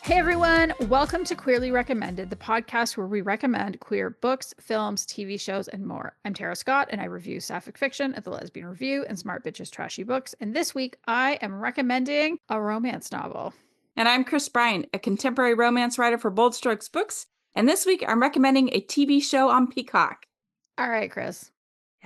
Hey everyone, welcome to Queerly Recommended, the podcast where we recommend queer books, films, TV shows, and more. I'm Tara Scott, and I review sapphic fiction at the Lesbian Review and Smart Bitches Trashy Books. And this week, I am recommending a romance novel. And I'm Chris Bryan, a contemporary romance writer for Bold Strokes Books. And this week, I'm recommending a TV show on Peacock. All right, Chris.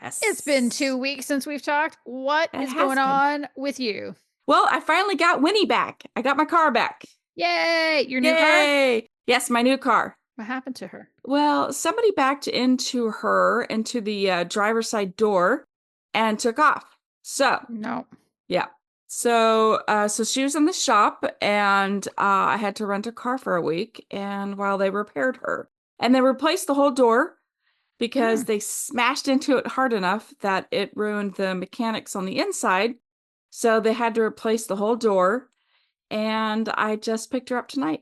Yes. It's been 2 weeks since we've talked. What is going on with you? Well, I finally got Winnie back. I got my car back. Yay! Your new car? Yes, my new car. What happened to her? Well, somebody backed into the driver's side door and took off. So. No. Yeah. So she was in the shop, and I had to rent a car for a week, and while they repaired her. And they replaced the whole door because they smashed into it hard enough that it ruined the mechanics on the inside. So they had to replace the whole door, and I just picked her up tonight.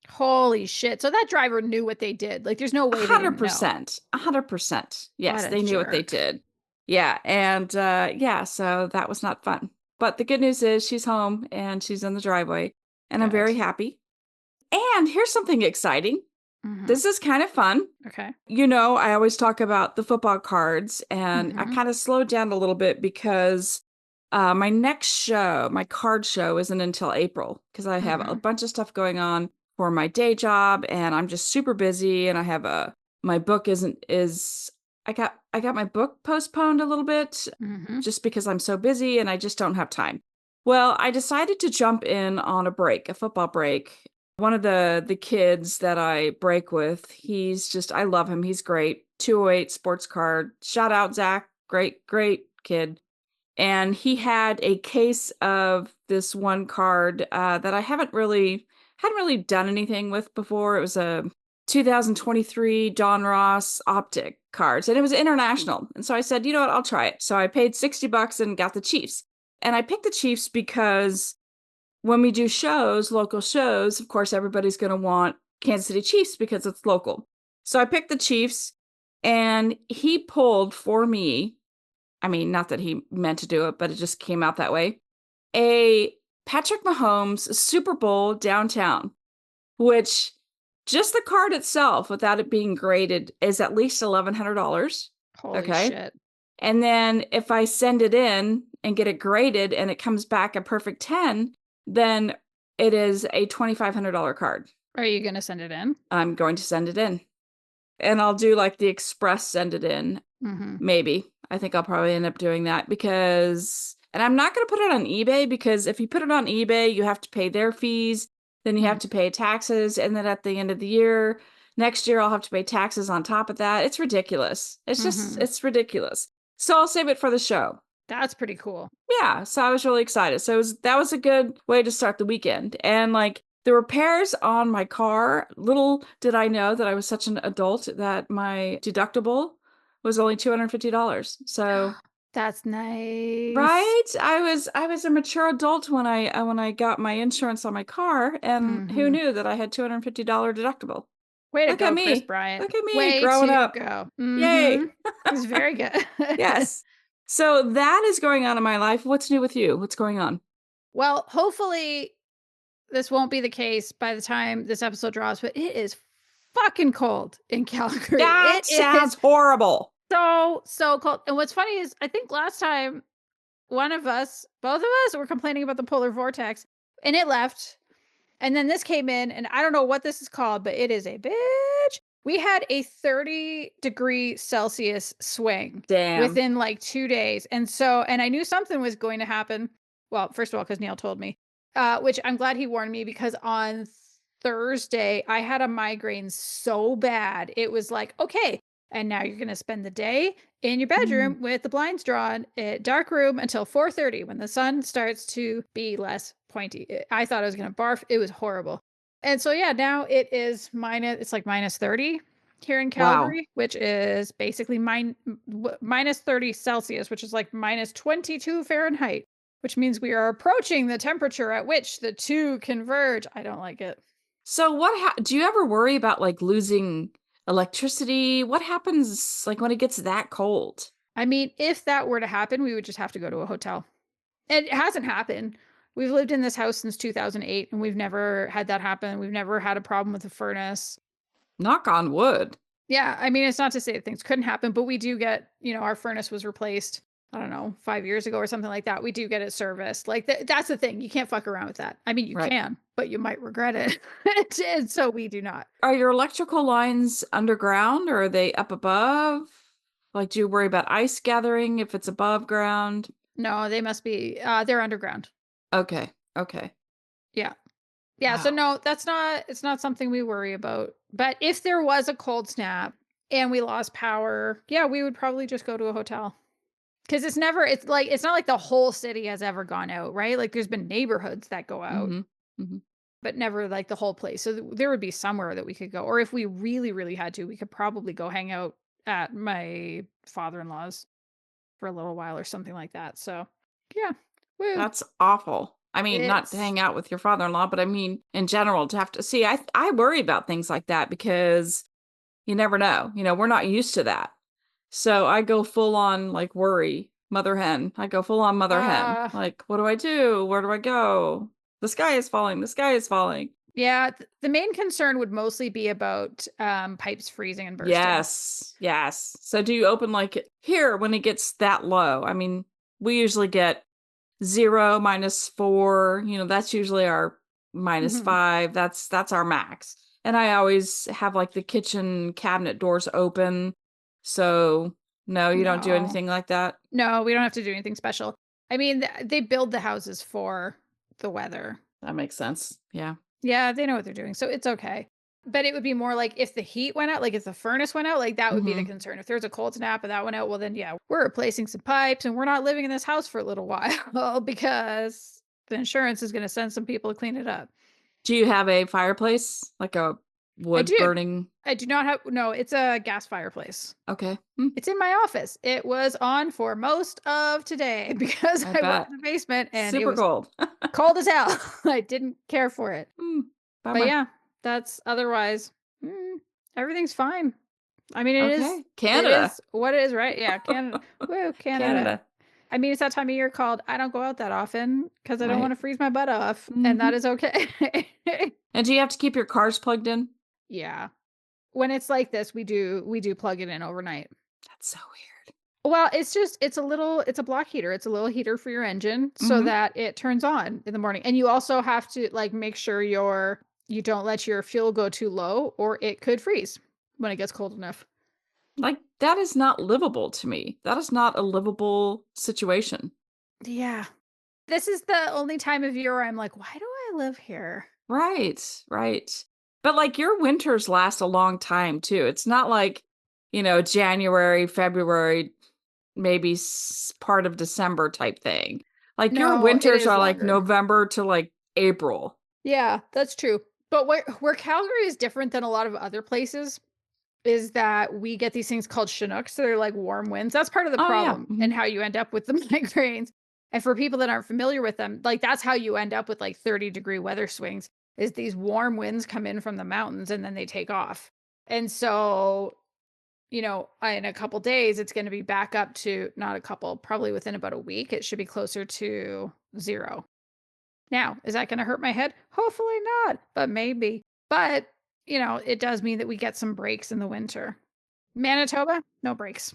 Holy shit. So that driver knew what they did. Like, there's no way 100%. 100%. Yes, they knew what they did. Yeah, and so that was not fun. But the good news is she's home, and she's in the driveway, and I'm very happy. And here's something exciting. Mm-hmm. This is kind of fun. Okay. You know, I always talk about the football cards, and I kind of slowed down a little bit because my next show, my card show, isn't until April because I have a bunch of stuff going on for my day job, and I'm just super busy, and I have my book I got my book postponed a little bit just because I'm so busy and I just don't have time. Well, I decided to jump in on a football break. One of the kids that I break with, I love him. He's great. 208 sports card. Shout out, Zach. Great kid. And he had a case of this one card that I hadn't really done anything with before. It was a 2023 John Ross Optic cards, and it was international. And so I said, you know what, I'll try it. So I paid $60 and got the Chiefs. And I picked the Chiefs because when we do local shows, of course, everybody's going to want Kansas City Chiefs because it's local. So I picked the Chiefs, and he pulled for me, I mean, not that he meant to do it, but it just came out that way, a Patrick Mahomes Super Bowl downtown, which just the card itself, without it being graded, is at least $1,100. Holy shit. And then if I send it in and get it graded and it comes back a perfect 10, then it is a $2,500 card. Are you going to send it in? I'm going to send it in. And I'll do like the express send it in. Maybe. I think I'll probably end up doing that and I'm not going to put it on eBay because if you put it on eBay, you have to pay their fees. Then you have to pay taxes. And then at the end of the year, next year, I'll have to pay taxes on top of that. It's ridiculous. It's ridiculous. So I'll save it for the show. That's pretty cool. Yeah. So I was really excited. So that was a good way to start the weekend. And like the repairs on my car, little did I know that I was such an adult that my deductible was only $250. So that's nice. Right? I was a mature adult when I got my insurance on my car, and who knew that I had $250 deductible? Way to go, Chris Bryant. Look at me growing up. Yay. It's very good. Yes. So that is going on in my life. What's new with you? What's going on? Well, hopefully this won't be the case by the time this episode drops, but it is fucking cold in Calgary. That sounds horrible. So cold. And what's funny is I think last time both of us were complaining about the polar vortex, and it left. And then this came in, and I don't know what this is called, but it is a bitch. We had a 30-degree Celsius swing within like 2 days. And I knew something was going to happen. Well, first of all, because Neil told me, which I'm glad he warned me, because on Thursday, I had a migraine so bad. It was like, okay, and now you're going to spend the day in your bedroom with the blinds drawn, dark room until 4:30 when the sun starts to be less pointy. I thought I was going to barf. It was horrible. And so, yeah, now it's like minus 30 here in Calgary, which is basically minus 30 Celsius, which is like minus 22 Fahrenheit, which means we are approaching the temperature at which the two converge. I don't like it. So do you ever worry about like losing electricity? What happens like when it gets that cold? I mean, if that were to happen, we would just have to go to a hotel. And it hasn't happened. We've lived in this house since 2008, and we've never had that happen. We've never had a problem with the furnace. Knock on wood. Yeah, I mean, it's not to say that things couldn't happen, but we do get, our furnace was replaced, I don't know, 5 years ago or something like that. We do get it serviced. Like, that's the thing. You can't fuck around with that. I mean, you Right. can, but you might regret it. And so we do not. Are your electrical lines underground or are they up above? Like, do you worry about ice gathering if it's above ground? No, they must be, they're underground. Okay. Okay. Yeah. Yeah, so Wow. no, it's not something we worry about. But if there was a cold snap and we lost power, yeah, we would probably just go to a hotel. Because it's not like the whole city has ever gone out, right? Like there's been neighborhoods that go out, Mm-hmm. Mm-hmm. but never like the whole place. So there would be somewhere that we could go. Or if we really, really had to, we could probably go hang out at my father-in-law's for a little while or something like that. So yeah. Woo. That's awful. I mean, not to It's hang out with your father-in-law, but I mean, in general, to have to see, I worry about things like that because you never know. We're not used to that. So I go full on like worry, mother hen. I go full on mother hen. uh Like, what do I do? Where do I go? The sky is falling. The sky is falling. yeah, the main concern would mostly be about pipes freezing and bursting. Yes. Yes. So do you open like here when it gets that low? I mean, we usually get 0, -4, that's usually our Mhm. -5. That's our max. And I always have like the kitchen cabinet doors open. So no, you don't do No. anything like that. No, we don't have to do anything special. I mean, they build the houses for the weather. That makes sense. Yeah. Yeah, they know what they're doing, so it's okay. But it would be more like if the heat went out, like if the furnace went out, like that would be the Hmm. concern. If there's a cold snap and that went out, well then yeah, we're replacing some pipes and we're not living in this house for a little while because the insurance is going to send some people to clean it up. Do you have a fireplace? Like a I wood do. burning? I do not have no, it's a gas fireplace. Okay. It's in my office. It was on for most of today because I I went bet. to the basement and it Super was cold. cold as hell. I didn't care for it. Mm, But bummer. yeah, that's otherwise, mm, everything's fine. I mean, Okay. it Canada. is what it is, right? Yeah, Canada. Woo, Canada. Canada. I mean, it's that time of year called I don't go out that often because I don't Right. want to freeze my butt off, and Hmm. that is okay. And do you have to keep your cars plugged in? Yeah. When it's like this, we do plug it in overnight. That's so weird. Well, it's a block heater. It's a little heater for your engine so Hmm. that it turns on in the morning. And you also have to like make sure you don't let your fuel go too low or it could freeze when it gets cold enough. Like, that is not livable to me. That is not a livable situation. Yeah. This is the only time of year where I'm like, why do I live here? Right, right. But like your winters last a long time too. It's not like, January, February, maybe part of December type thing. Like your No, it winters is are like longer. November to like April. Yeah, that's true. But where Calgary is different than a lot of other places is that we get these things called Chinooks. So they're like warm winds. That's part of the Oh yeah. problem Hmm. and how you end up with the migraines. And for people that aren't familiar with them, like that's how you end up with like 30-degree weather swings is these warm winds come in from the mountains and then they take off. And so, in a couple days, it's going to be back up to not a couple, probably within about a week, it should be closer to 0. Now, is that gonna hurt my head? Hopefully not, but maybe. But, it does mean that we get some breaks in the winter. Manitoba, no breaks.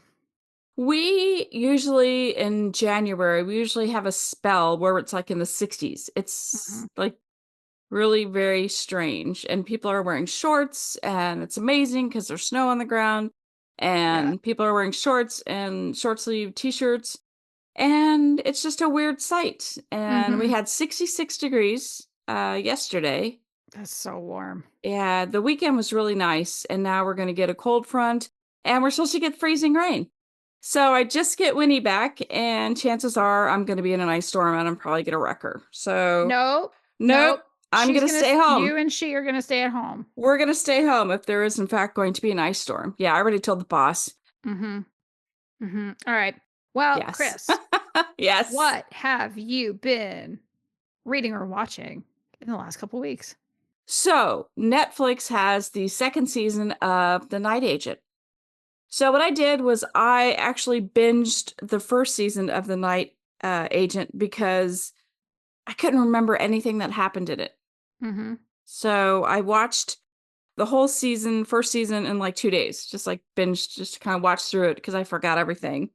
We usually in January, we usually have a spell where it's like in the 60s. It's Mhm. like really very strange. And people are wearing shorts, and it's amazing because there's snow on the ground. Yeah. And people are wearing shorts and short sleeve t shirts. And it's just a weird sight. And we Mhm. had 66 degrees yesterday. That's so warm. Yeah, the weekend was really nice. And now we're going to get a cold front, and we're supposed to get freezing rain. So I just get Winnie back, and chances are I'm going to be in an ice storm and I'm probably going to wreck her. So, Nope. nope, Nope. I'm going to stay You home. and she are gonna stay at home. We're going to stay home if there is, in fact, going to be an ice storm. Yeah, I already told the boss. Mhm. Mhm. All right. Well, Yes. Chris, Yes. what have you been reading or watching in the last couple weeks? So, Netflix has the second season of The Night Agent. So, what I did was I actually binged the first season of The Night Agent because I couldn't remember anything that happened in it. Mhm. So I watched the whole season, first season, in like 2 days, just like binge, just to kind of watch through it because I forgot everything.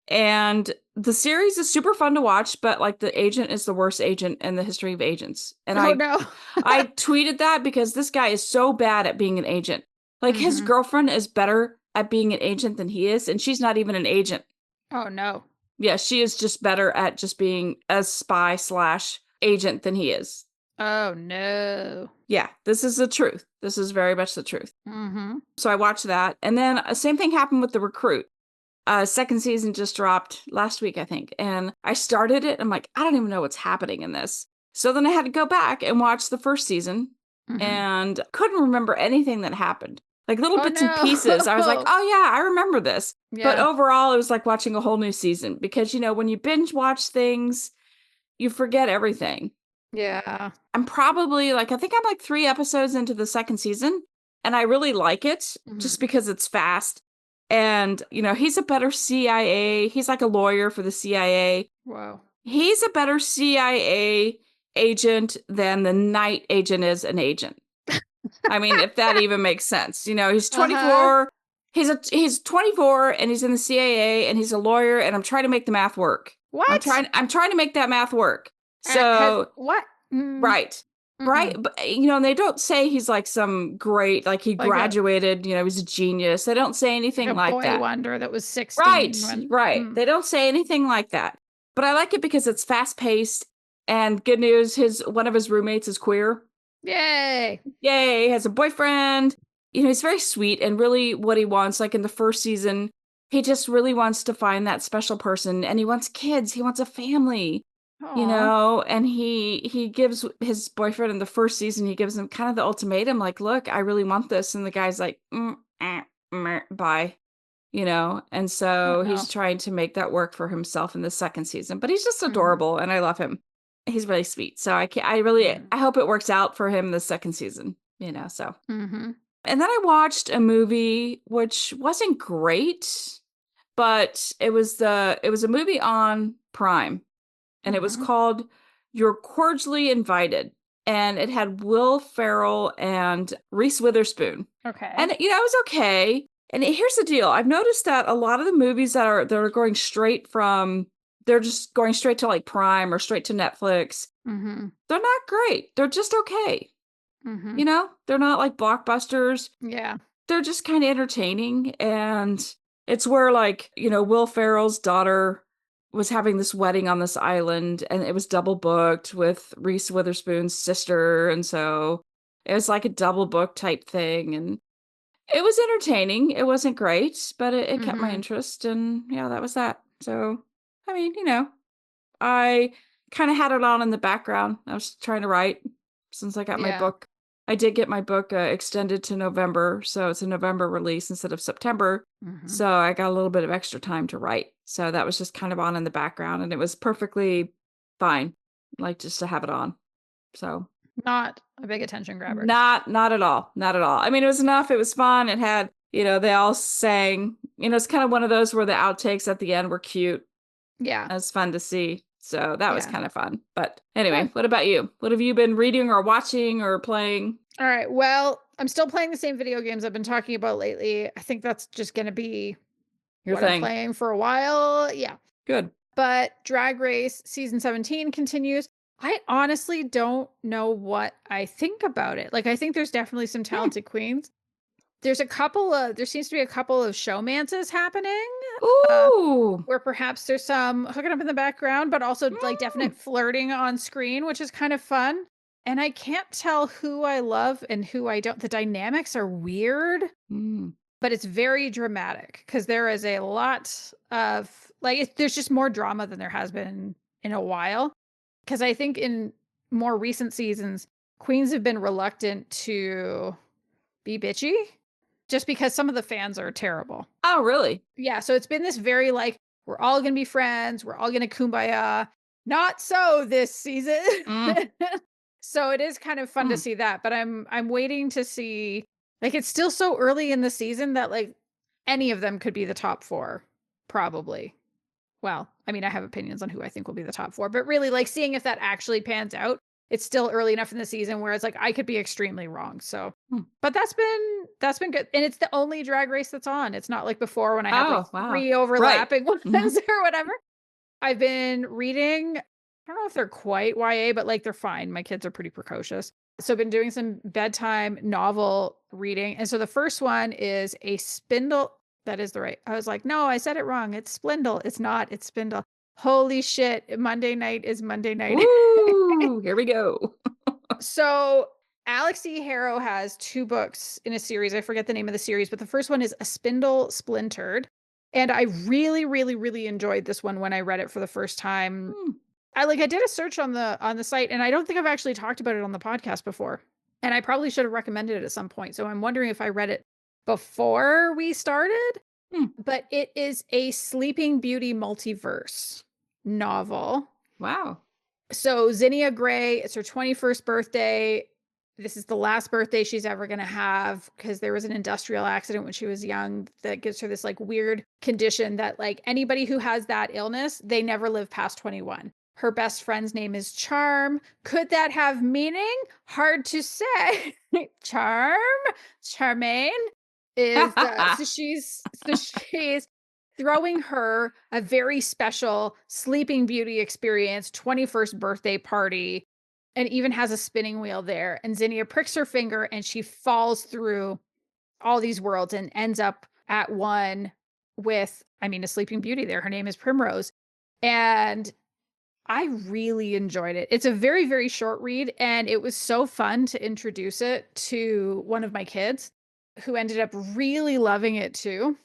And the series is super fun to watch, but like the agent is the worst agent in the history of agents. And Oh, I no. I tweeted that because this guy is so bad at being an agent. Like his Mhm. girlfriend is better at being an agent than he is, and she's not even an agent. Oh, no. Yeah, she is just better at just being a spy slash agent than he is. Oh, no. Yeah, this is the truth. This is very much the truth. Mhm. So I watched that. And then same thing happened with The Recruit. Second season just dropped last week, I think. And I started it. I'm like, I don't even know what's happening in this. So then I had to go back and watch the first season Mhm. and couldn't remember anything that happened. Like little Oh, bits and pieces. I was like, no. oh yeah, I remember this. But Yeah. overall, it was like watching a whole new season because, when you binge watch things, you forget everything. Yeah. I'm probably like, I think I'm like 3 episodes into the second season, and I really like it just Mhm. because it's fast. And, he's a better CIA. He's like a lawyer for the CIA. Wow. He's a better CIA agent than the night agent is an agent. I mean, if that even makes sense. He's Uh-huh. 24. He's 24 and he's in the CIA and he's a lawyer and I'm trying to make the math work. I'm What? trying I'm trying to make that math work. Has So, what? Mm, right. Right? mm-mm. But and they don't say he's like some great like he Like a graduated, he's a genius. They don't say like anything a like boy that. wonder that was Right. 16 when Right. They don't say anything like that. But I like it because it's fast-paced and good news, his one of his roommates is queer. Yay. Yay, has a boyfriend. He's very sweet and really what he wants, like in the first season, he just really wants to find that special person and he wants kids, he wants a family, Aw. and he gives his boyfriend in the first season, he gives him kind of the ultimatum, like, look, I really want this. And the guy's like, meh, bye, and Oh, so no. he's trying to make that work for himself in the second season, but he's just Mhm. adorable and I love him. He's really sweet. So I really Mhm. I hope it works out for him the second season, so. Mhm. And then I watched a movie which wasn't great, but it was a movie on Prime and it was Mhm. called You're Cordially Invited. And it had Will Ferrell and Reese Witherspoon. Okay. And it was okay. And here's the deal. I've noticed that a lot of the movies that are going straight from they're just going straight to like Prime or straight to Netflix. Mhm. They're not great. They're just okay. Mhm. They're not like blockbusters. Yeah. They're just kind of entertaining. And it's where, like, Will Ferrell's daughter was having this wedding on this island and it was double booked with Reese Witherspoon's sister. And so it was like a double book type thing. And it was entertaining. It wasn't great, but it kept my Mhm. interest. And yeah, that was that. So, I mean, I kind of had it on in the background. I was trying to write since I got my Yeah. book. I did get my book extended to November, so it's a November release instead of September. Mhm. So I got a little bit of extra time to write. So that was just kind of on in the background, and it was perfectly fine, like just to have it on. So Not a big attention grabber. not at all, not at all. I mean, it was enough. It was fun. It had, they all sang. It's kind of one of those where the outtakes at the end were cute. Yeah. That was fun to see. So that was Yeah. kind of fun. But anyway, Good. what about you? What have you been reading or watching or playing? All right. Well, I'm still playing the same video games I've been talking about lately. I think that's just going to be Your what I'm thing. playing for a while. Yeah. Good. But Drag Race season 17 continues. I honestly don't know what I think about it. Like, I think there's definitely some Hmm. talented queens. There seems to be a couple of showmances happening, uh, Ooh. where perhaps there's some hooking up in the background, but also like Mm. definite flirting on screen, which is kind of fun. And I can't tell who I love and who I don't. The dynamics are weird, Mm. but it's very dramatic because there is a lot of like there's just more drama than there has been in a while. Because I think in more recent seasons, queens have been reluctant to be bitchy just because some of the fans are terrible. Oh, really? Yeah, so it's been this very like we're all gonna be friends, we're all gonna kumbaya. Not so this season. Mm. So it is kind of fun to Mm. see that, but I'm waiting to see like it's still so early in the season that like any of them could be the top 4 probably. Well, I mean, I have opinions on who I think will be the top 4, but really, like, seeing if that actually pans out. It's still early enough in the season where it's like, I could be extremely wrong, so Hmm. but that's been good, and it's the only Drag Race that's on. It's not like before when I had, like, Oh, wow. 3 Right. overlapping ones Mhm. or whatever. I've been reading, I don't know if they're quite YA, but, like, they're fine. My kids are pretty precocious. So I've been doing some bedtime novel reading, and so the first one is a spindle that is the right I was like, "No, I said it wrong. It's spindle. It's not, it's spindle." Holy shit, Monday night is Monday night. Ooh, here we go. So Alex E. Harrow has 2 books in a series. I forget the name of the series, but the first one is A Spindle Splintered. And I really, really, really enjoyed this one when I read it for the first time. Hmm. I did a search on the site, and I don't think I've actually talked about it on the podcast before. And I probably should have recommended it at some point. So I'm wondering if I read it before we started. Hmm. But it is a Sleeping Beauty multiverse novel. Wow. So Zinnia Gray, it's her 21st birthday. This is the last birthday she's ever going to have because there was an industrial accident when she was young that gives her this like weird condition that like anybody who has that illness, they never live past 21. Her best friend's name is Charm. Could that have meaning? Hard to say. Charm, Charmaine is so she's throwing her a very special Sleeping Beauty experience, 21st birthday party, and even has a spinning wheel there. And Zinnia pricks her finger and she falls through all these worlds and ends up at one with, I mean, a Sleeping Beauty there. Her name is Primrose. And I really enjoyed it. It's a very, very short read, and it was so fun to introduce it to one of my kids who ended up really loving it too.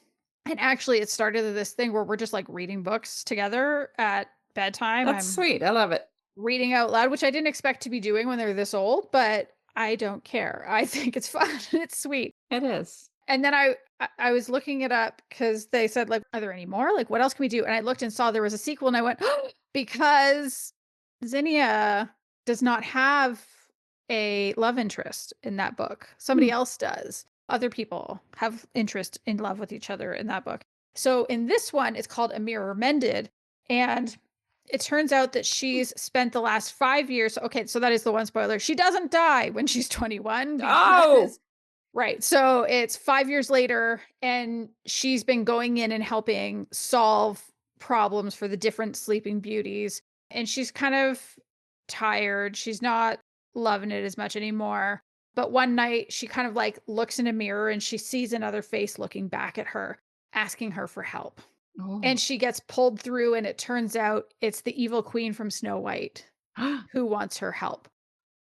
And actually, it started this thing where we're just like reading books together at bedtime. That's I'm sweet. I love it. reading out loud, which I didn't expect to be doing when they're this old, but I don't care. I think it's fun. It's sweet. It is. And then I was looking it up because they said, like, are there any more? Like, what else can we do? And I looked and saw there was a sequel, and I went, oh, because Zinnia does not have a love interest in that book. Hmm. Somebody else does. Other people have interest in love with each other in that book. So in this one, it's called A Mirror Mended. And it turns out that she's spent the last 5 years. Okay, so that is the one spoiler. She doesn't die when she's 21 Oh, because right. So it's 5 years later, and she's been going in and helping solve problems for the different Sleeping Beauties. And she's kind of tired. She's not loving it as much anymore. But one night, she kind of like looks in a mirror and she sees another face looking back at her, asking her for help. And oh. she gets pulled through, and it turns out it's the evil queen from Snow White who wants her help.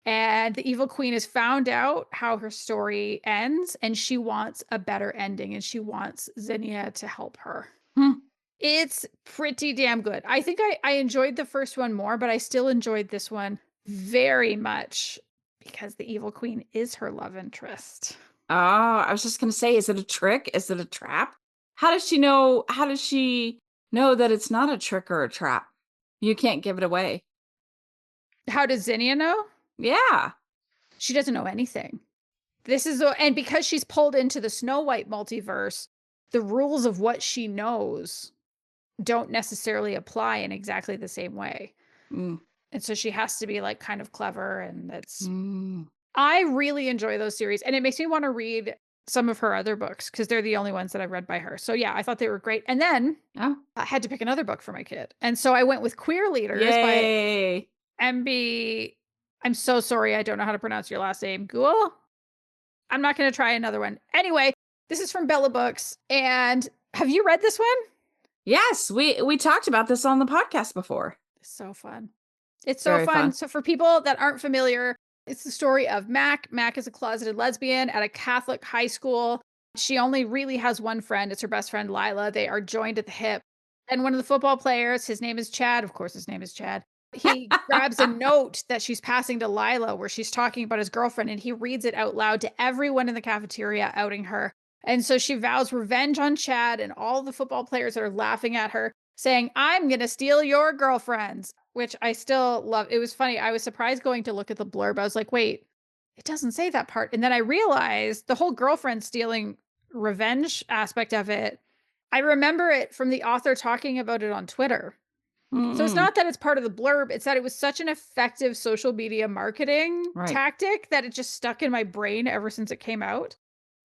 And the evil queen has found out how her story ends, and she wants a better ending, and she wants Zinnia to help her. Hmm. It's pretty damn good. I think I enjoyed the first one more, but I still enjoyed this one very much because the evil queen is her love interest. Oh, I was just gonna say, is it a trick? Is it a trap? How does she know? How does she know that it's not a trick or a trap? You can't give it away. How does Zinnia know? Yeah. She doesn't know anything. And because she's pulled into the Snow White multiverse, the rules of what she knows don't necessarily apply in exactly the same way. Mm. And so she has to be like kind of clever, and that's Mm. I really enjoy those series, and it makes me want to read some of her other books because they're the only ones that I've read by her. So yeah, I thought they were great. And then Oh, I had to pick another book for my kid. And so I went with Queer Leaders by yay. MB. I'm so sorry, I don't know how to pronounce your last name. Ghoul? I'm not going to try another one. Anyway, this is from Bella Books. And have you read this one? Yes, we talked about this on the podcast before. It's so fun. It's so Very fun. fun. So for people that aren't familiar, it's the story of Mac. Mac is a closeted lesbian at a Catholic high school. She only really has one friend. It's her best friend, Lila. They are joined at the hip. And one of the football players, his name is Chad. Of course, his name is Chad. He grabs a note that she's passing to Lila where she's talking about his girlfriend, and he reads it out loud to everyone in the cafeteria, outing her. And so she vows revenge on Chad and all the football players that are laughing at her, saying, I'm going to steal your girlfriends, which I still love. It was funny. I was surprised going to look at the blurb. I was like, wait, it doesn't say that part. And then I realized the whole girlfriend stealing revenge aspect of it. I remember it from the author talking about it on Twitter. So it's Mm-mm. not that it's part of the blurb, it's that it was such an effective social media marketing Right. tactic that it just stuck in my brain ever since it came out.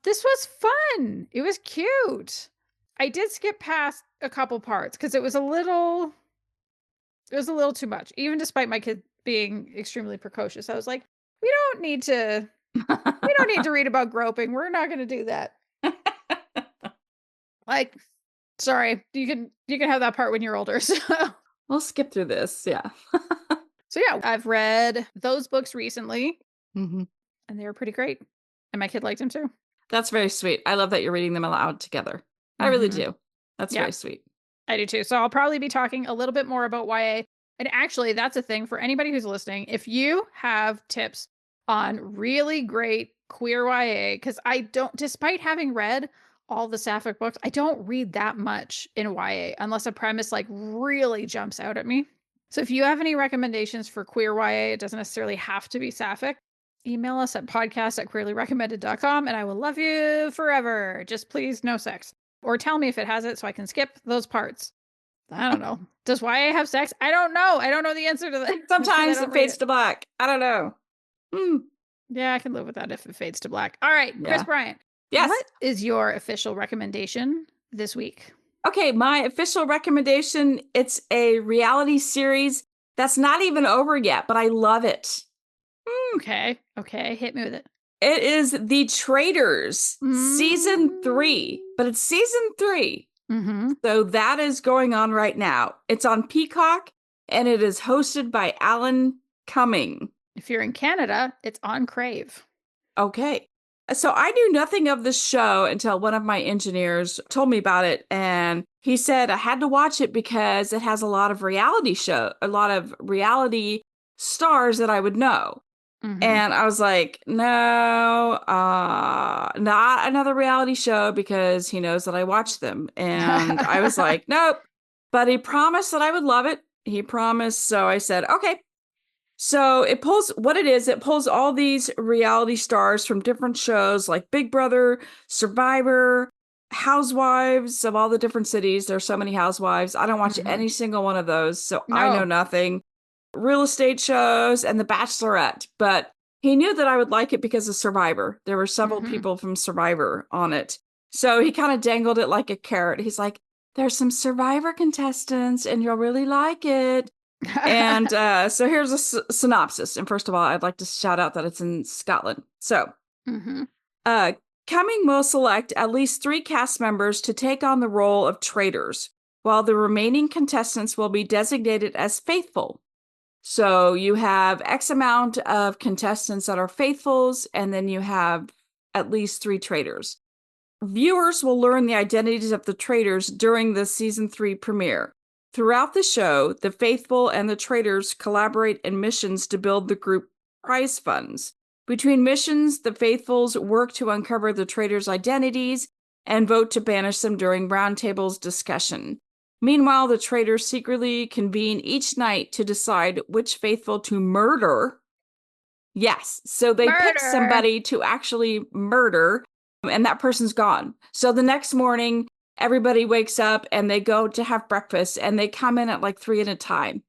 This was fun. It was cute. I did skip past a couple parts because it was a little too much. Even despite my kid being extremely precocious, I was like, we don't need to we don't need to read about groping. We're not going to do that. Like, sorry, you can have that part when you're older. We'll skip through this. Yeah. So yeah, I've read those books recently hmm and they were pretty great. And my kid liked them too. That's very sweet. I love that you're reading them aloud together. I really Mhm. do. That's Yeah, very sweet. I do too. So I'll probably be talking a little bit more about YA. And actually, that's a thing for anybody who's listening. If you have tips on really great queer YA, because I don't, despite having read all the sapphic books, I don't read that much in YA unless a premise like really jumps out at me. So if you have any recommendations for queer YA, it doesn't necessarily have to be sapphic. Email us at podcast@queerlyrecommended.com and I will love you forever. Just please, no sex. Or tell me if it has it so I can skip those parts. I don't know. Does YA have sex? I don't know. I don't know the answer to that because I Sometimes don't it read fades it. to black. I don't know. Mm, Yeah, I can live with that if it fades to black. All right, Chris yeah. Bryant, Yes. what is your official recommendation this week? Okay, my official recommendation, it's a reality series that's not even over yet, but I love it. Okay, okay, hit me with it. It is The Traitors, season Mm-hmm. 3, but it's season 3. Mm-hmm. So that is going on right now. It's on Peacock and it is hosted by Alan Cumming. If you're in Canada, it's on Crave. Okay. So I knew nothing of this show until one of my engineers told me about it. And he said I had to watch it because it has a lot of a lot of reality stars that I would know. Mm-hmm. And I was like, no, not another reality show because he knows that I watch them. And I was like, nope. But he promised that I would love it. He promised. So I said, okay. So it pulls all these reality stars from different shows like Big Brother, Survivor, Housewives of all the different cities. There's so many housewives. I don't watch Mm-hmm. any single one of those, so I know No. nothing. Real estate shows and The Bachelorette, but he knew that I would like it because of Survivor. There were several Mm-hmm. people from Survivor on it. So he kind of dangled it like a carrot. He's like, there's some Survivor contestants and you'll really like it. And so here's a synopsis. And first of all, I'd like to shout out that it's in Scotland. So, Mm-hmm. uh, Cumming will select at least 3 cast members to take on the role of traitors, while the remaining contestants will be designated as faithful. So you have X amount of contestants that are faithfuls, and then you have at least 3 traitors. Viewers will learn the identities of the traitors during the season 3 premiere. Throughout the show, the faithful and the traitors collaborate in missions to build the group prize funds. Between missions, the faithfuls work to uncover the traitors' identities and vote to banish them during roundtables discussion. Meanwhile, the traitors secretly convene each night to decide which faithful to murder. Yes, so they pick Murder. somebody to actually murder, and that person's gone. So the next morning, everybody wakes up and they go to have breakfast, and they come in at like 3 at a time.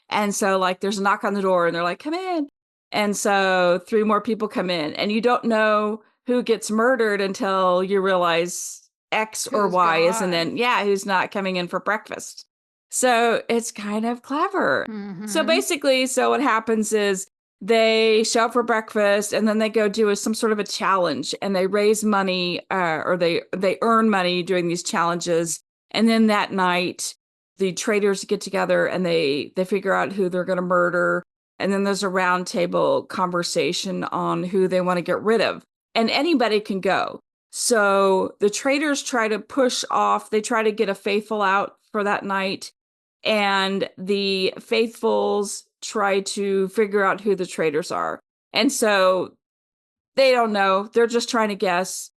And so, like, there's a knock on the door, and they're like, come in. And so 3 more people come in, and you don't know who gets murdered until you realize X or Who's Y isn't gone? in, yeah, who's not coming in for breakfast. So it's kind of clever. So Mm-hmm. basically, so what happens is they show up for breakfast and then they go do some sort of a challenge and they raise money or they earn money doing these challenges. And then that night, the traders get together and they figure out who they're going to murder. And then there's a round table conversation on who they want to get rid of. And anybody can go. So the traders try to push off, they try to get a faithful out for that night. And the faithfuls try to figure out who the traitors are. And so they don't know. They're just trying to guess.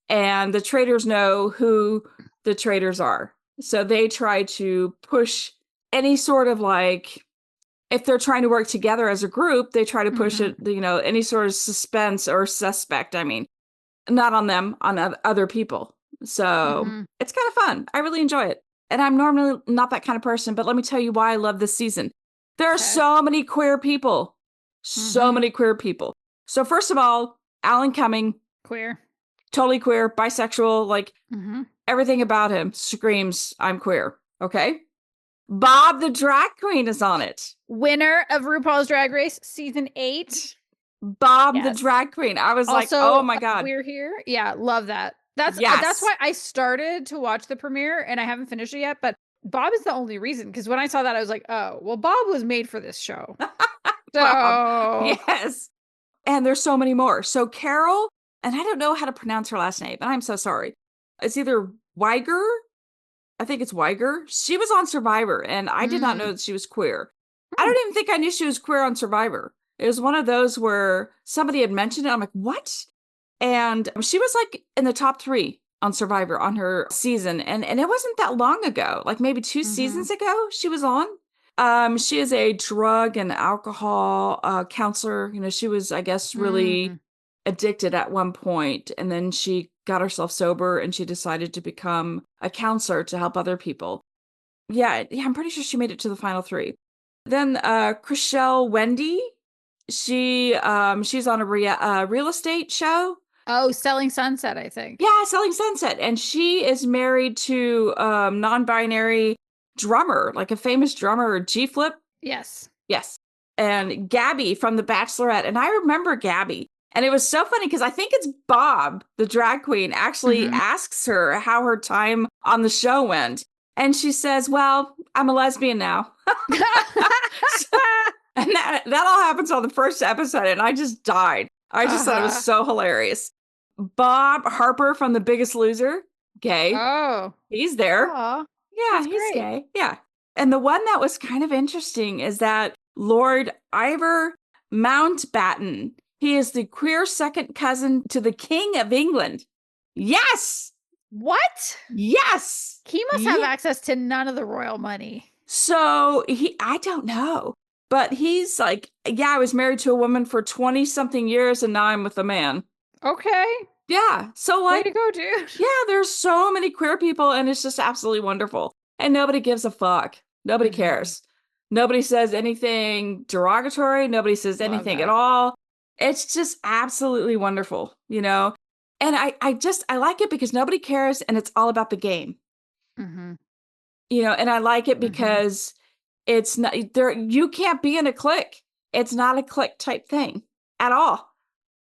And the traitors know who the traitors are. So they try to push any sort of like, if they're trying to work together as a group, they try to push Mm-hmm. it, any sort of suspense or suspect. I mean, not on them, on other people. So Mm-hmm. it's kind of fun. I really enjoy it. and I'm normally not that kind of person, but let me tell you why I love this season. There are Okay. so many queer people. So Mm-hmm. many queer people. So first of all, Alan Cumming, Queer. totally queer, bisexual, like Mm-hmm. everything about him screams, I'm queer. Okay. Bob the drag queen is on it. Winner of RuPaul's Drag Race season 8. Bob the Yes. drag queen. I was like, Also, oh my God. we're here. Yeah, love that. That's Yes. why I started to watch the premiere and I haven't finished it yet, but Bob is the only reason because when I saw that I was like, "Oh, well Bob was made for this show." Bob. So, Yes. And there's so many more. So Carol, and I don't know how to pronounce her last name, and I'm so sorry. It's either Weiger. I think it's Weiger. She was on Survivor, and I did not know mm, that she was queer. I hmm, don't even think I knew she was queer on Survivor. It was one of those where somebody had mentioned it. I'm like, what? And she was like in the top 3 on Survivor on her season. And it wasn't that long ago, like maybe 2 mm-hmm, seasons ago she was on. She is a drug and alcohol counselor. You know, she was, I guess, really mm. addicted at one point, and then she got herself sober and she decided to become a counselor to help other people. Yeah, I'm pretty sure she made it to the final 3. Then Chriselle Wendy, she's on a real estate show. Oh, Selling Sunset, I think. Yeah, Selling Sunset, and she is married to non-binary drummer, like a famous drummer, G Flip. Yes. Yes. And Gabby from The Bachelorette. And I remember Gabby. And it was so funny because I think it's Bob, the drag queen, actually Mm-hmm. asks her how her time on the show went. And she says, well, I'm a lesbian now. So, and that all happens on the first episode. And I just died. I just thought it was Uh-huh. so hilarious. Bob Harper from The Biggest Loser, gay. Oh. He's there. Oh, Yeah, that's he's great. gay. Yeah. And the one that was kind of interesting is that Lord Ivor Mountbatten, he is the queer second cousin to the King of England. Yes. What? Yes. He must have Yeah. access to none of the royal money. So I don't know, but he's like, yeah, I was married to a woman for 20 something years and now I'm with a man. Okay. Yeah. So Way like, to go, dude. yeah, there's so many queer people and it's just absolutely wonderful. And nobody gives a fuck. Nobody Mm-hmm. cares. Nobody says anything derogatory. Nobody says Love anything at that. all. It's just absolutely wonderful, you know? And I like it because nobody cares and it's all about the game, Mm-hmm. you know? And I like it Mm-hmm. because it's not there. You can't be in a clique. It's not a clique type thing at all.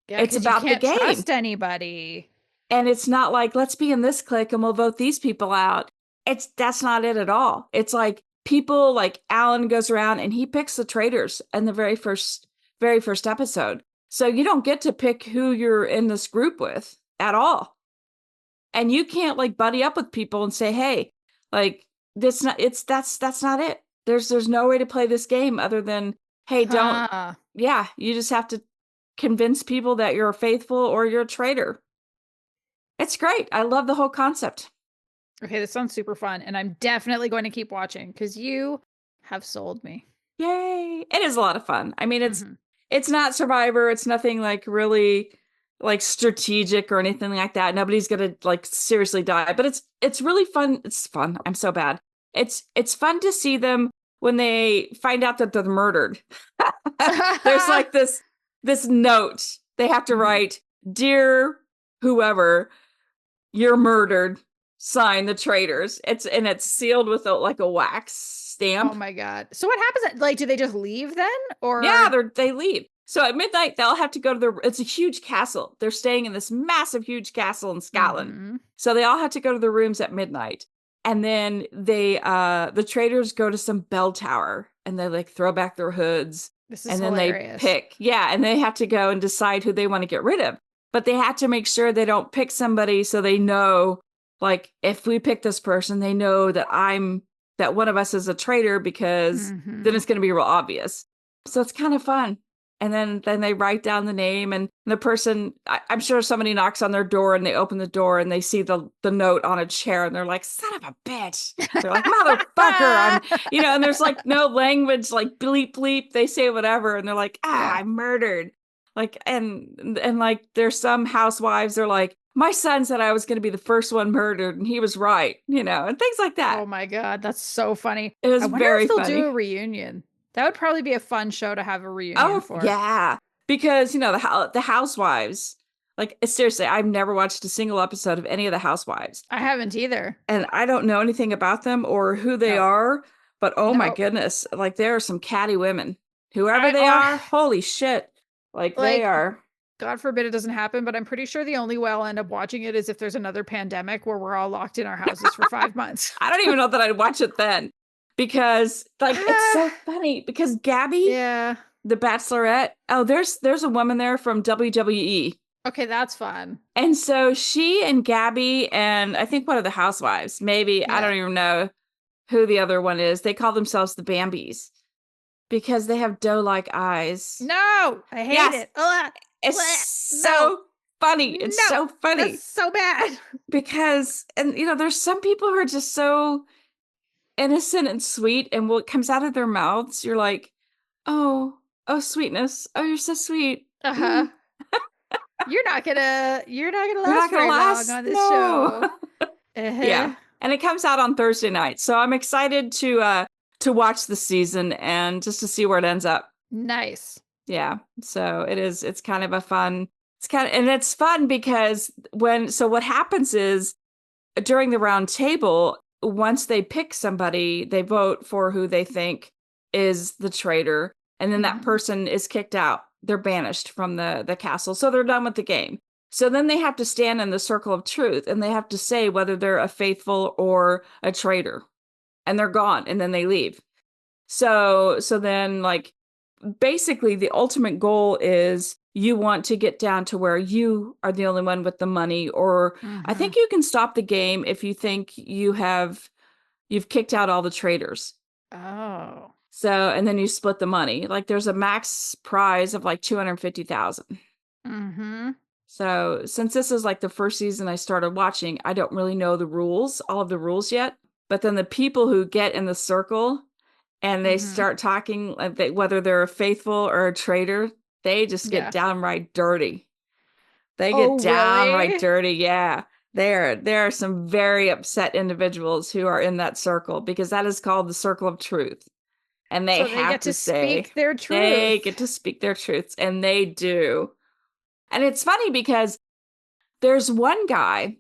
Yeah, It's because you about the can't game. trust anybody. And it's not like, let's be in this clique and we'll vote these people out. That's not it at all. It's like people like Alan goes around and he picks the traitors in the very first episode. So you don't get to pick who you're in this group with at all. And you can't like buddy up with people and say, hey, like that's not it. There's no way to play this game other than, hey, don't, Huh. yeah, you just have to convince people that you're faithful or you're a traitor. It's great. I love the whole concept. Okay, this sounds super fun, and I'm definitely going to keep watching because you have sold me. Yay. It is a lot of fun. I mean, Mm-hmm. it's not Survivor. It's nothing like really like strategic or anything like that. Nobody's gonna like seriously die, but it's really fun. It's fun. I'm so bad. It's fun to see them when they find out that they're murdered. There's like this note they have to Mhm. write, "Dear whoever, you're murdered. Sign the traitors." It's sealed with like a wax Oh stamp. my god. So what happens? Like, do they just leave then, Yeah, or? they leave. So at midnight they'll have to go to it's a huge castle. They're staying in this massive huge castle in Scotland. Mm-hmm. So they all have to go to their rooms at midnight. And then the traitors go to some bell tower and they like throw back their hoods This is and then they hilarious. pick. Yeah, and they have to go and decide who they want to get rid of. But they have to make sure they don't pick somebody so they know, like, if we pick this person, they know that one of us is a traitor because then Mm-hmm. it's going to be real obvious. So it's kind of fun. And then they write down the name and the person, I'm sure somebody knocks on their door and they open the door and they see the note on a chair and they're like, son of a bitch. They're like, motherfucker. And there's like no language, like bleep bleep. They say whatever and they're like, Yeah. I'm murdered. Like, and like there's some housewives, they're like, my son said I was going to be the first one murdered, and he was right, and things like that. Oh my God, that's so funny. It I was wonder if very they'll do funny. a reunion. That would probably be a fun show to have a reunion Oh, for. yeah. Because, the housewives, like, seriously, I've never watched a single episode of any of the housewives. I haven't either. And I don't know anything about them or who they No, are, but oh my no. goodness, like, there are some catty women. Whoever I they are, holy shit. Like, they like, are. God forbid it doesn't happen, but I'm pretty sure the only way I'll end up watching it is if there's another pandemic where we're all locked in our houses for 5 months. I don't even know that I'd watch it then because, like, it's so Ah, funny because Gabby, yeah. the Bachelorette, oh, there's a woman there from WWE. Okay, that's fun. And so she and Gabby and I think one of the housewives, maybe, I Yeah. don't even know who the other one is. They call themselves the Bambis because they have doe-like eyes. No, I hate Yes, it. Ugh, it's bleh, no, so funny. It's no, so that's funny so bad. because, and there's some people who are just so innocent and sweet, and what comes out of their mouths, you're like, oh, oh, sweetness. Oh, you're so sweet. Uh-huh. Mm, You're not gonna you're last not gonna very long last. on this No. show. Yeah. Uh-huh. And it comes out on Thursday night. So I'm excited to watch the season and just to see where it ends up. Nice. Yeah. So it's kind of a fun, and it's fun because what happens is during the round table, once they pick somebody, they vote for who they think is the traitor, and then that Mhm. person is kicked out. They're banished from the castle. So they're done with the game. So then they have to stand in the circle of truth and they have to say whether they're a faithful or a traitor. And they're gone and then they leave. So then, like, basically the ultimate goal is you want to get down to where you are the only one with the money, or I think Mhm. you can stop the game if you think you've kicked out all the traitors. Oh. So, and then you split the money. Like, there's a max prize of like 250,000. Mhm. So, since this is like the first season I started watching, I don't really know all of the rules yet. But then the people who get in the circle and they Mhm. start talking, like, whether they're a faithful or a traitor, they just get Yeah. downright dirty. They get Oh, downright really? dirty. Yeah. There are some very upset individuals who are in that circle because that is called the circle of truth. And they So they have get to to say speak their they truth. get to speak their truths, and they do. And it's funny because there's one guy,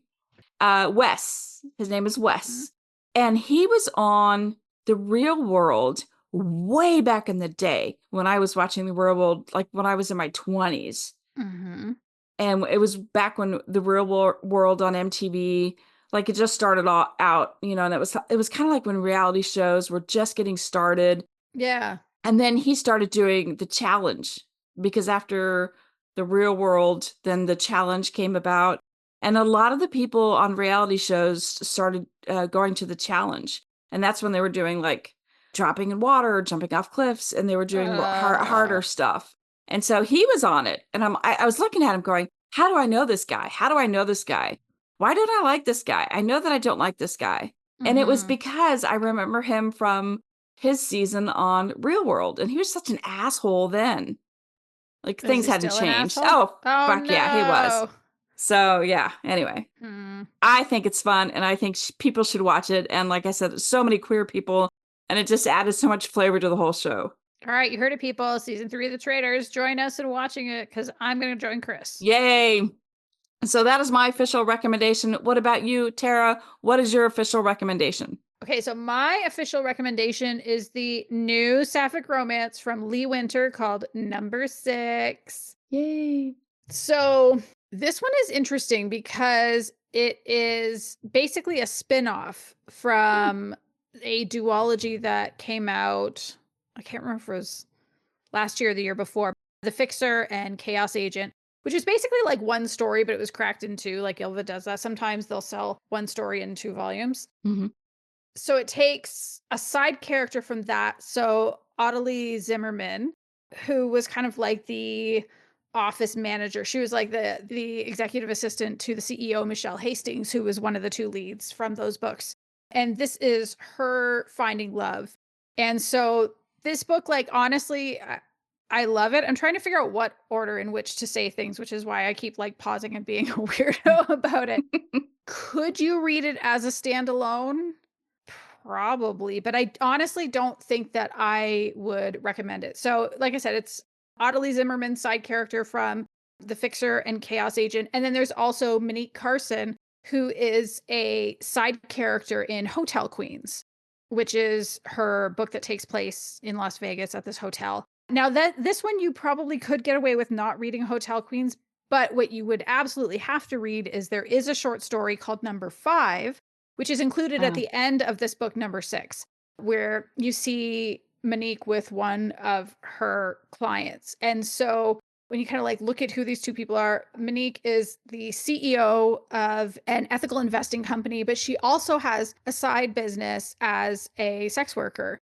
Wes. His name is Mhm. Wes. And he was on The Real World way back in the day when I was watching The Real World, like when I was in my 20s. Mhm. And it was back when The Real World on MTV, like, it just started all out, and it was kind of like when reality shows were just getting started. Yeah. And then he started doing the challenge because after The Real World, then the challenge came about. And a lot of the people on reality shows started going to the challenge. And that's when they were doing like dropping in water, jumping off cliffs, and they were doing more harder Oh. stuff. And so he was on it. And I was looking at him going, how do I know this guy? How do I know this guy? Why don't I like this guy? I know that I don't like this guy. And it was Mhm. because I remember him from his season on Real World, and he was such an asshole then. Like, Is things he hadn't still an changed. asshole? Oh, Oh fuck yeah, he was. no. So, yeah, anyway, Hmm. I think it's fun, and I think people should watch it. And like I said, there's so many queer people, and it just added so much flavor to the whole show. All right, you heard it, people. Season 3 of The Traitors. Join us in watching it because I'm going to join Chris. Yay! So that is my official recommendation. What about you, Tara? What is your official recommendation? Okay, so my official recommendation is the new sapphic romance from Lee Winter called Number 6. Yay! So this one is interesting because it is basically a spin-off Hmm. from a duology that came out. I can't remember if it was last year or the year before. The Fixer and Chaos Agent, which is basically like one story, but it was cracked in two. Like Ilva does that. Sometimes they'll sell one story in 2 volumes. Mm-hmm. So it takes a side character from that. So Ottilie Zimmerman, who was kind of like the office manager. She was like the executive assistant to the CEO Michelle Hastings, who was one of the two leads from those books. And this is her finding love. And so this book, like, honestly, I love it. I'm trying to figure out what order in which to say things, which is why I keep like pausing and being a weirdo about it. Could you read it as a standalone? Probably, but I honestly don't think that I would recommend it. So, like I said, it's Audley Zimmerman's side character from The Fixer and Chaos Agent. And then there's also Monique Carson, who is a side character in Hotel Queens, which is her book that takes place in Las Vegas at this hotel. Now that this one you probably could get away with not reading Hotel Queens, but what you would absolutely have to read is there is a short story called Number 5, which is included at Uh, the end of this book, Number 6, where you see Monique with one of her clients. And so when you kind of like look at who these two people are, Monique is the CEO of an ethical investing company, but she also has a side business as a sex worker,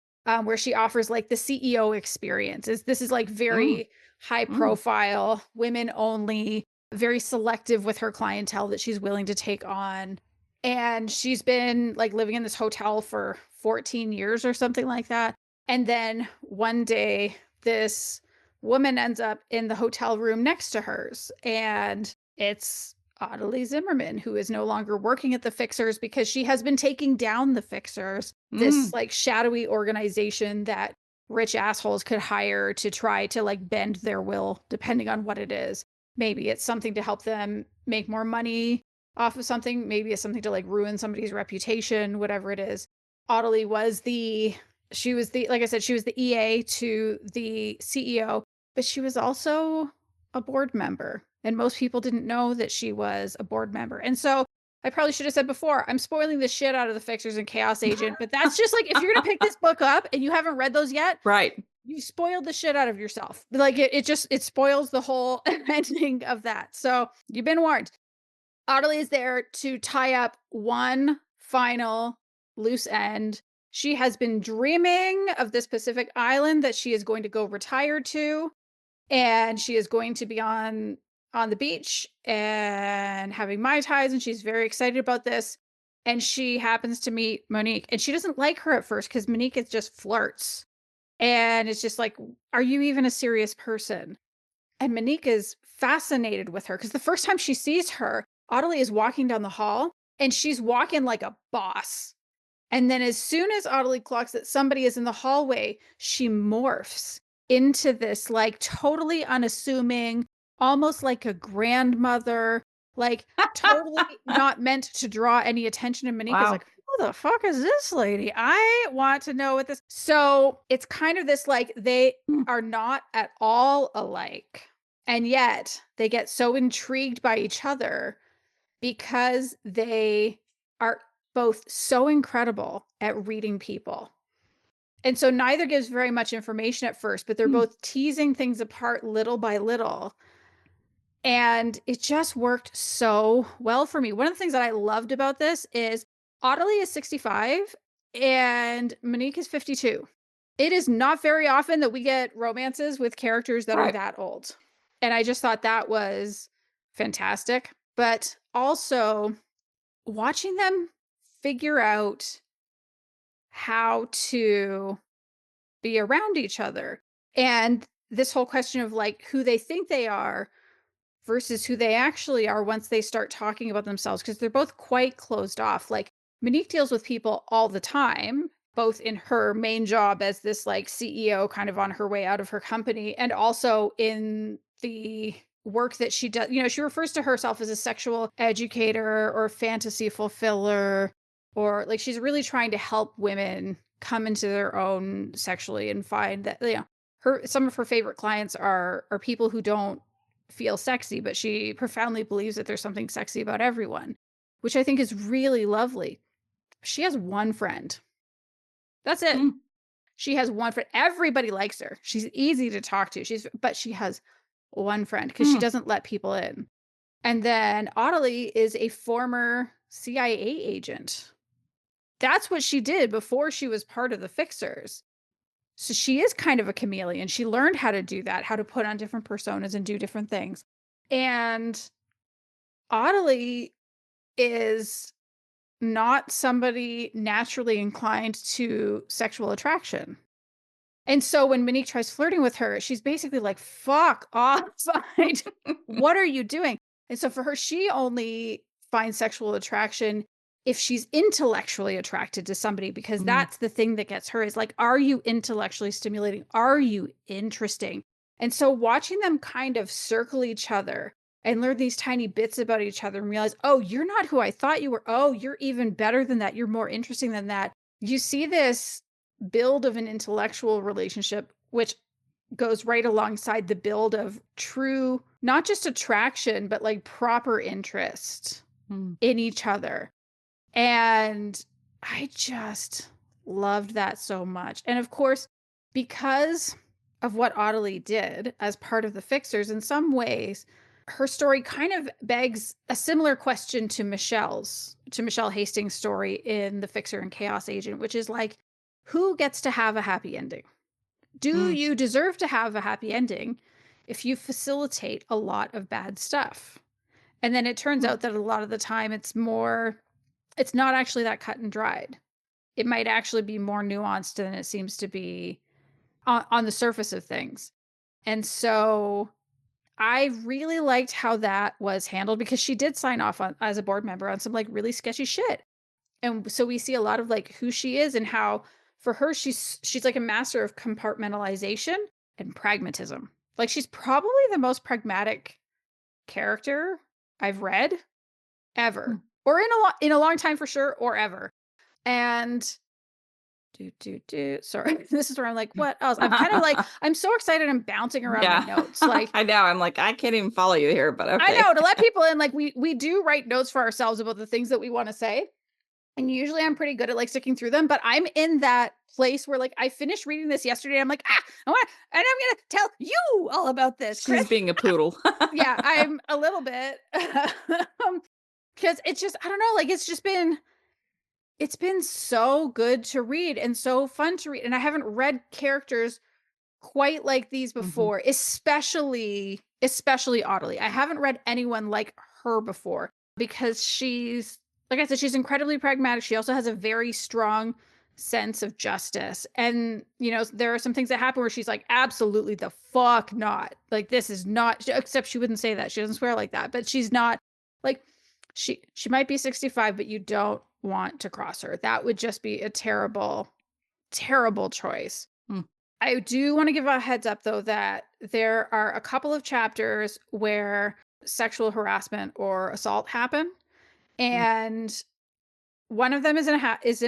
where she offers like the CEO experience. This is like mm, very high mm, profile, women only, very selective with her clientele that she's willing to take on. And she's been like living in this hotel for 14 years or something like that. And then one day, this woman ends up in the hotel room next to hers. And it's Audley Zimmerman, who is no longer working at the Fixers because she has been taking down the Fixers, this mm. like shadowy organization that rich assholes could hire to try to like bend their will, depending on what it is. Maybe it's something to help them make more money off of something. Maybe it's something to like ruin somebody's reputation, whatever it is. Audley was she was the, like I said, she was the EA to the CEO, but she was also a board member. And most people didn't know that she was a board member. And so I probably should have said before, I'm spoiling the shit out of the Fixers and Chaos Agent, but that's just like if you're going to pick this book up and you haven't read those yet, Right. you spoiled the shit out of yourself. Like it just it spoils the whole ending of that. So you've been warned. Audley is there to tie up one final loose end. She has been dreaming of this Pacific island that she is going to go retire to, and she is going to be on the beach and having mai tais, and she's very excited about this. And she happens to meet Monique, and she doesn't like her at first because Monique is just flirts, and it's just like, "Are you even a serious person?" And Monique is fascinated with her because the first time she sees her, Audley is walking down the hall and she's walking like a boss. And then as soon as Audley clocks that somebody is in the hallway, she morphs into this like totally unassuming, almost like a grandmother, like totally not meant to draw any attention. And Monique is Wow. like, who the fuck is this lady? I want to know what this. So it's kind of this like they Mm, are not at all alike. And yet they get so intrigued by each other because they are both so incredible at reading people. And so neither gives very much information at first, but they're mm, both teasing things apart little by little. And it just worked so well for me. One of the things that I loved about this is Audley is 65 and Monique is 52. It is not very often that we get romances with characters that are right. that old. And I just thought that was fantastic. But also watching them figure out how to be around each other and this whole question of like who they think they are versus who they actually are once they start talking about themselves because they're both quite closed off. Like Monique deals with people all the time, both in her main job as this like CEO kind of on her way out of her company and also in the work that she does. You know, she refers to herself as a sexual educator or fantasy fulfiller, or like she's really trying to help women come into their own sexually and find that, you know, her some of her favorite clients are people who don't feel sexy, but she profoundly believes that there's something sexy about everyone, which I think is really lovely. She has one friend. That's it. Mm, She has one friend. Everybody likes her. She's easy to talk to. But she has one friend because she mm, doesn't let people in. And then Audley is a former CIA agent. That's what she did before she was part of the Fixers. So she is kind of a chameleon. She learned how to do that, how to put on different personas and do different things. And Audley is not somebody naturally inclined to sexual attraction. And so when Monique tries flirting with her, she's basically like, "Fuck off. Like, what are you doing?" And so for her, she only finds sexual attraction if she's intellectually attracted to somebody, because Mm, that's the thing that gets her is like, are you intellectually stimulating? Are you interesting? And so watching them kind of circle each other and learn these tiny bits about each other and realize, oh, you're not who I thought you were. Oh, you're even better than that. You're more interesting than that. You see this build of an intellectual relationship, which goes right alongside the build of true, not just attraction, but like proper interest mm, in each other. And I just loved that so much. And of course, because of what Audley did as part of the Fixers, in some ways, her story kind of begs a similar question to Michelle Hastings' story in The Fixer and Chaos Agent, which is like, who gets to have a happy ending? Do mm, you deserve to have a happy ending if you facilitate a lot of bad stuff? And then it turns mm, out that a lot of the time it's not actually that cut and dried. It might actually be more nuanced than it seems to be on the surface of things. And so I really liked how that was handled, because she did sign off on as a board member on some like really sketchy shit. And so we see a lot of like who she is and how for her she's like a master of compartmentalization and pragmatism. Like she's probably the most pragmatic character I've read ever, mm. or in a long time for sure, or ever. And sorry, this is where I'm like, what else? I'm kind of like, I'm so excited. I'm bouncing around my Yeah. notes. Like, I know. I'm like, I can't even follow you here, but I okay. know, to let people in, like we do write notes for ourselves about the things that we want to say. And usually I'm pretty good at like sticking through them, but I'm in that place where like I finished reading this yesterday. I'm like, I want, and I'm gonna tell you all about this, She's Kris. being a poodle. Yeah, I'm a little bit because it's just, I don't know, like it's been so good to read and so fun to read. And I haven't read characters quite like these Mhm. before, especially Audley. I haven't read anyone like her before, because she's, like I said, she's incredibly pragmatic. She also has a very strong sense of justice. And, there are some things that happen where she's like, absolutely the fuck not. Like, this is not, except she wouldn't say that. She doesn't swear like that, but she's not like, she might be 65, but you don't want to cross her. That would just be a terrible, terrible choice. Mm, I do want to give a heads up, though, that there are a couple of chapters where sexual harassment or assault happen, mm. and one of them is in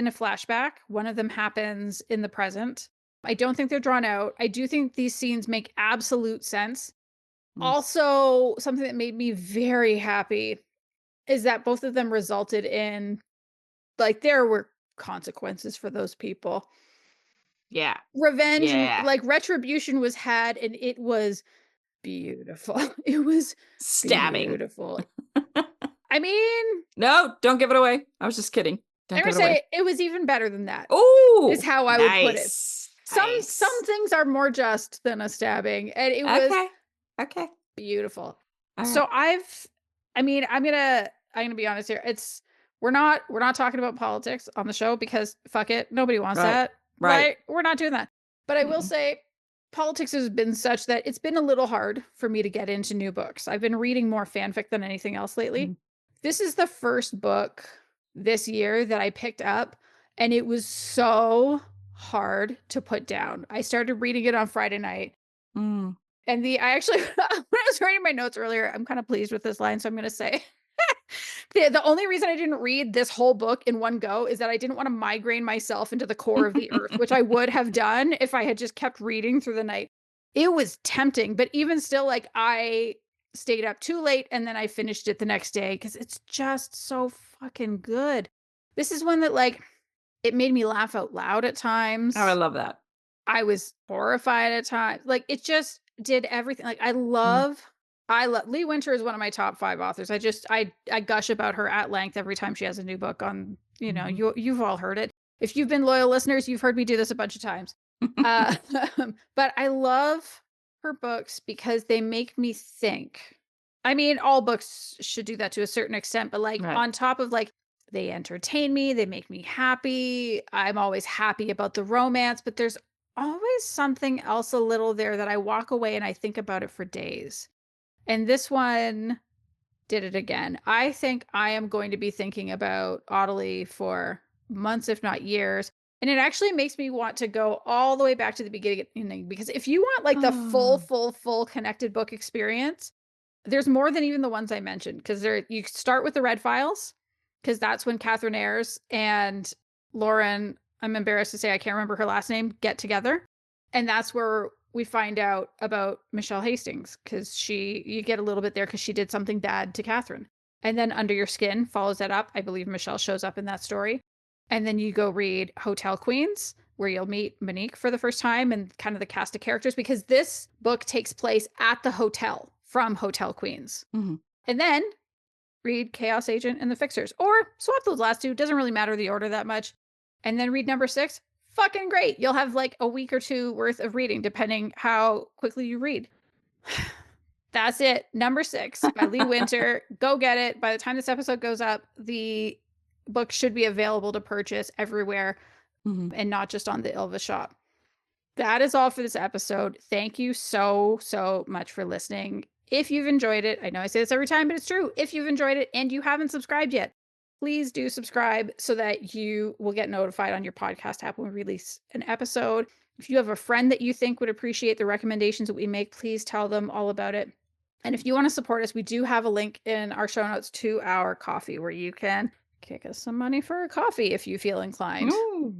a flashback. One of them happens in the present. I don't think they're drawn out. I do think these scenes make absolute sense. Mm. Also, something that made me very happy is that both of them resulted in, like, there were consequences for those people. Yeah. Revenge and Yeah. like retribution was had, and it was beautiful. It was Stabbing. beautiful. I mean, No, don't give it away. I was just kidding. Don't I'm give gonna it away. say it was even better than that, is Oh, how I would put it. nice. Some Nice. things are more just than a stabbing, and it was Okay. Okay. beautiful. All right. So I mean, I'm gonna be honest here. We're not talking about politics on the show, because fuck it, nobody wants Right. that. Right. Right? We're not doing that. But I will Mm-mm. say politics has been such that it's been a little hard for me to get into new books. I've been reading more fanfic than anything else lately. Mm. This is the first book this year that I picked up, and it was so hard to put down. I started reading it on Friday night, Mm. and I actually when I was writing my notes earlier, I'm kind of pleased with this line, so I'm going to say the only reason I didn't read this whole book in one go is that I didn't want to migraine myself into the core of the earth, which I would have done if I had just kept reading through the night. It was tempting, but even still, like, I stayed up too late and then I finished it the next day because it's just so fucking good. This is one that, like, it made me laugh out loud at Oh, I times. love that. I was horrified at times. Like, it just did everything. Like, Mm. I love Lee Winter is one of my top 5 authors. I gush about her at length every time she has a new book on, Mhm. you've all heard it. If you've been loyal listeners, you've heard me do this a bunch of times. Uh, but I love her books because they make me think. I mean, all books should do that to a certain extent, but like Right. on top of like they entertain me, they make me happy. I'm always happy about the romance, but there's always something else a little there that I walk away and I think about it for days. And this one did it again. I think I am going to be thinking about Audley for months, if not years. And it actually makes me want to go all the way back to the beginning, because if you want like the full, Oh. full connected book experience, there's more than even the ones I mentioned, because you start with the Red Files, because that's when Catherine Ayers and Lauren, I'm embarrassed to say I can't remember her last name, get together. And that's where we find out about Michelle Hastings, because you get a little bit there because she did something bad to Catherine. And then Under Your Skin follows that up. I believe Michelle shows up in that story. And then you go read Hotel Queens, where you'll meet Monique for the first time and kind of the cast of characters, because this book takes place at the hotel from Hotel Queens. Mm-hmm. And then read Chaos Agent and the Fixers, or swap those last two. Doesn't really matter the order that much. And then read number 6. Fucking great. You'll have like a week or two worth of reading, depending how quickly you read. That's it. Number 6 by Lee Winter. Go get it. By the time this episode goes up, the book should be available to purchase everywhere, Mm-hmm. and not just on the Ilva shop. That is all for this episode. Thank you so, so much for listening. If you've enjoyed it, I know I say this every time, but it's true. If you've enjoyed it and you haven't subscribed yet, please do subscribe so that you will get notified on your podcast app when we release an episode. If you have a friend that you think would appreciate the recommendations that we make, please tell them all about it. And if you want to support us, we do have a link in our show notes to our coffee, where you can kick us some money for a coffee if you feel inclined. Ooh.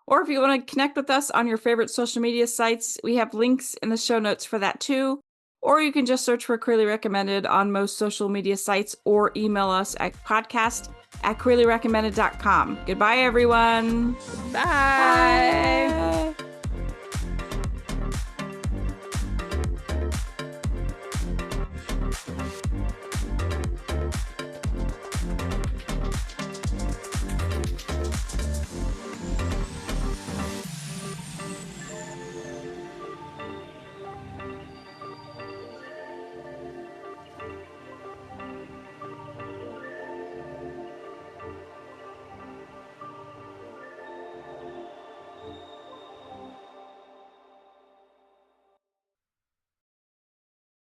Or if you want to connect with us on your favorite social media sites, we have links in the show notes for that too. Or you can just search for Queerly Recommended on most social media sites, or email us at podcast@queerlyrecommended.com. Goodbye, everyone. Bye. Bye.